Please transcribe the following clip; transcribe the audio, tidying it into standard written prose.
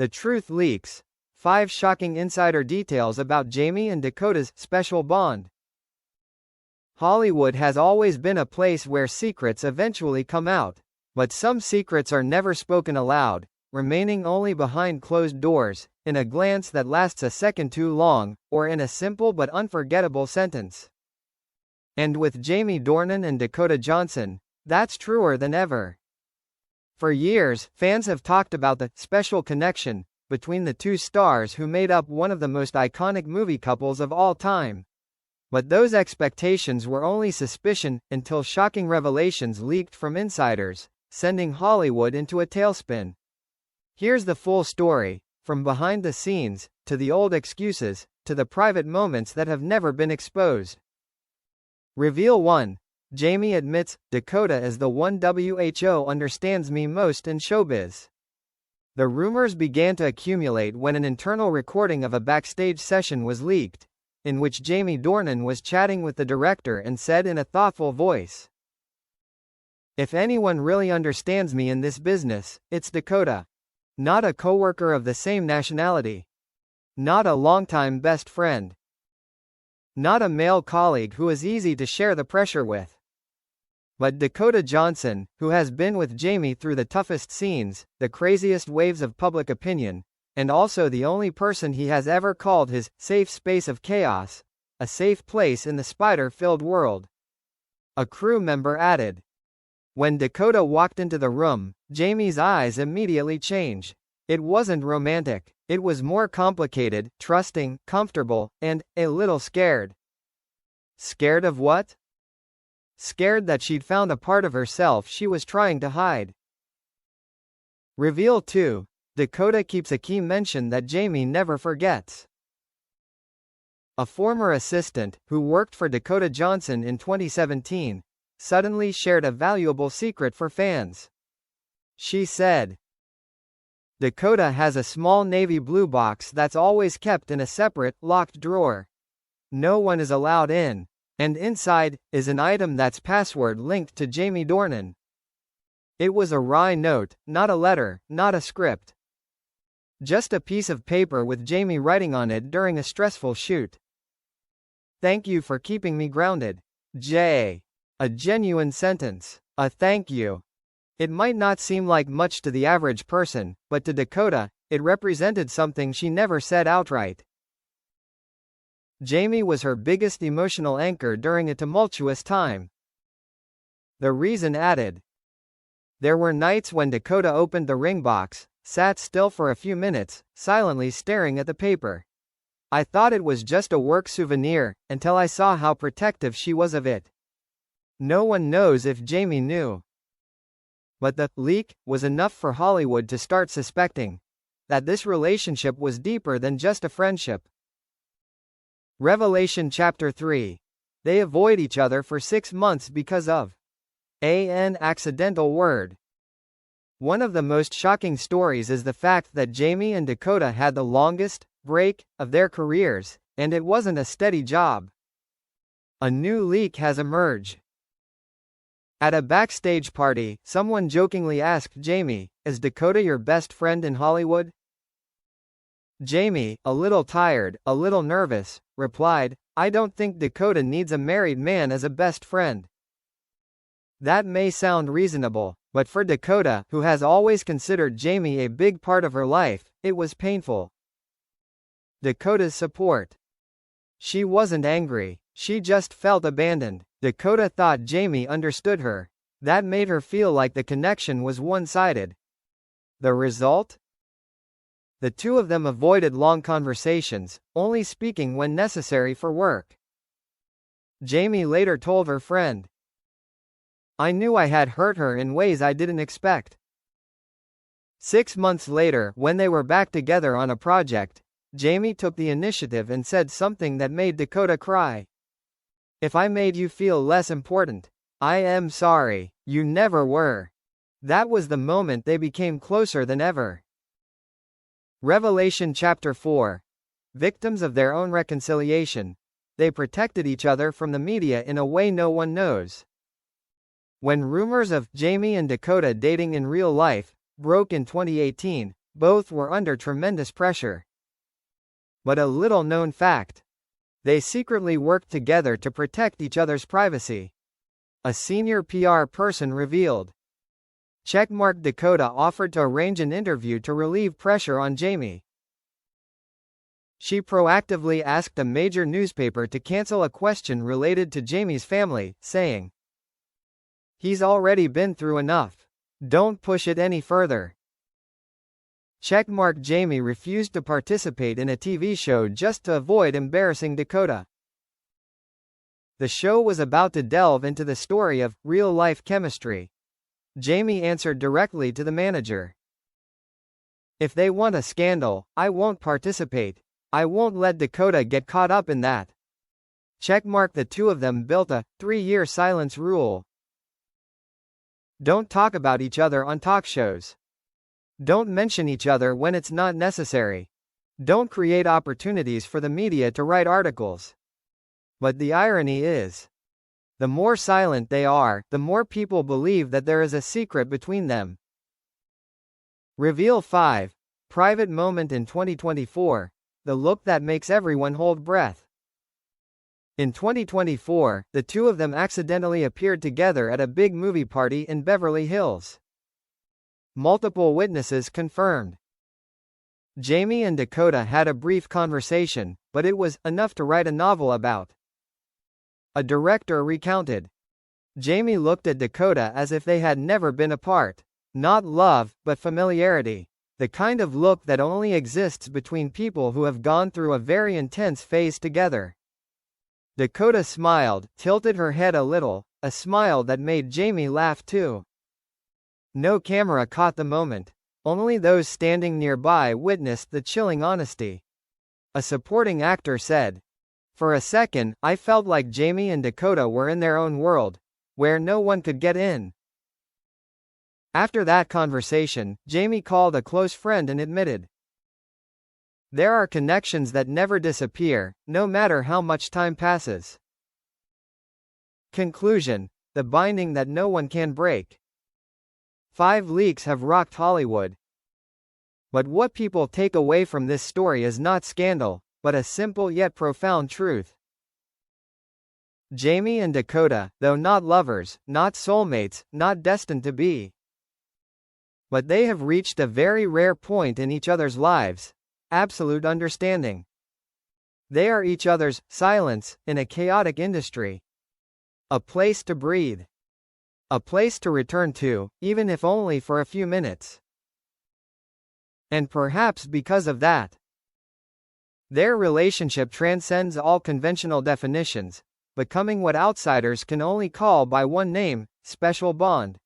The truth leaks. 5 shocking insider details about Jamie and Dakota'S special bond. Hollywood has always been a place where secrets eventually come out. But some secrets are never spoken aloud, remaining only behind closed doors, in a glance that lasts a second too long, or in a simple but unforgettable sentence. And with Jamie Dornan and Dakota Johnson, that's truer than ever. For years, fans have talked about the special connection between the two stars who made up one of the most iconic movie couples of all time. But those expectations were only suspicion until shocking revelations leaked from insiders, sending Hollywood into a tailspin. Here's the full story, from behind the scenes, to the old excuses, to the private moments that have never been exposed. Reveal 1. Jamie admits, Dakota is the one who understands me most in showbiz. The rumors began to accumulate when an internal recording of a backstage session was leaked, in which Jamie Dornan was chatting with the director and said in a thoughtful voice, "If anyone really understands me in this business, it's Dakota. Not a coworker of the same nationality. Not a longtime best friend. Not a male colleague who is easy to share the pressure with. But Dakota Johnson, who has been with Jamie through the toughest scenes, the craziest waves of public opinion, and also the only person he has ever called his safe space of chaos, a safe place in the spider-filled world." A crew member added. When Dakota walked into the room, Jamie's eyes immediately changed. It wasn't romantic. It was more complicated, trusting, comfortable, and a little scared. Scared of what? Scared that she'd found a part of herself she was trying to hide. Reveal 2. Dakota keeps a key mention that Jamie never forgets. A former assistant, who worked for Dakota Johnson in 2017, suddenly shared a valuable secret for fans. She said, "Dakota has a small navy blue box that's always kept in a separate, locked drawer. No one is allowed in. And inside is an item that's password linked to Jamie Dornan." It was a wry note, not a letter, not a script. Just a piece of paper with Jamie writing on it during a stressful shoot. "Thank you for keeping me grounded. J." A genuine sentence. A thank you. It might not seem like much to the average person, but to Dakota, it represented something she never said outright. Jamie was her biggest emotional anchor during a tumultuous time. The reason added. There were nights when Dakota opened the ring box, sat still for a few minutes, silently staring at the paper. I thought it was just a work souvenir, until I saw how protective she was of it. No one knows if Jamie knew. But the leak was enough for Hollywood to start suspecting that this relationship was deeper than just a friendship. Revelation Chapter 3. They avoid each other for 6 months because of an accidental word. One of the most shocking stories is the fact that Jamie and Dakota had the longest break of their careers, and it wasn't a steady job. A new leak has emerged. At a backstage party, someone jokingly asked Jamie, "Is Dakota your best friend in Hollywood?" Jamie, a little tired, a little nervous, replied, "I don't think Dakota needs a married man as a best friend." That may sound reasonable, but for Dakota, who has always considered Jamie a big part of her life, it was painful. Dakota's support. She wasn't angry, she just felt abandoned. Dakota thought Jamie understood her. That made her feel like the connection was one-sided. The result? The two of them avoided long conversations, only speaking when necessary for work. Jamie later told her friend, "I knew I had hurt her in ways I didn't expect." 6 months later, when they were back together on a project, Jamie took the initiative and said something that made Dakota cry. "If I made you feel less important, I am sorry. You never were." That was the moment they became closer than ever. Revelation Chapter 4. Victims of their own reconciliation. They protected each other from the media in a way no one knows. When rumors of Jamie and Dakota dating in real life broke in 2018, Both were under tremendous pressure. But a little-known fact. They secretly worked together to protect each other's privacy. A senior PR person revealed. Checkmark Dakota offered to arrange an interview to relieve pressure on Jamie. She proactively asked a major newspaper to cancel a question related to Jamie's family, saying, "He's already been through enough. Don't push it any further." Checkmark Jamie refused to participate in a TV show just to avoid embarrassing Dakota. The show was about to delve into the story of real-life chemistry. Jamie answered directly to the manager. "If they want a scandal, I won't participate. I won't let Dakota get caught up in that." Checkmark The two of them built a 3-year silence rule. Don't talk about each other on talk shows. Don't mention each other when it's not necessary. Don't create opportunities for the media to write articles. But the irony is, the more silent they are, the more people believe that there is a secret between them. Reveal 5. Private moment in 2024. The look that makes everyone hold breath. In 2024, the two of them accidentally appeared together at a big movie party in Beverly Hills. Multiple witnesses confirmed. Jamie and Dakota had a brief conversation, but it was enough to write a novel about. A director recounted. Jamie looked at Dakota as if they had never been apart. Not love, but familiarity. The kind of look that only exists between people who have gone through a very intense phase together. Dakota smiled, tilted her head a little, a smile that made Jamie laugh too. No camera caught the moment. Only those standing nearby witnessed the chilling honesty. A supporting actor said, "For a second, I felt like Jamie and Dakota were in their own world, where no one could get in." After that conversation, Jamie called a close friend and admitted, "There are connections that never disappear, no matter how much time passes." Conclusion. The binding that no one can break. 5 leaks have rocked Hollywood. But what people take away from this story is not scandal, but a simple yet profound truth. Jamie and Dakota, though not lovers, not soulmates, not destined to be. But they have reached a very rare point in each other's lives. Absolute understanding. They are each other's silence in a chaotic industry. A place to breathe. A place to return to, even if only for a few minutes. And perhaps because of that, their relationship transcends all conventional definitions, becoming what outsiders can only call by one name: special bond.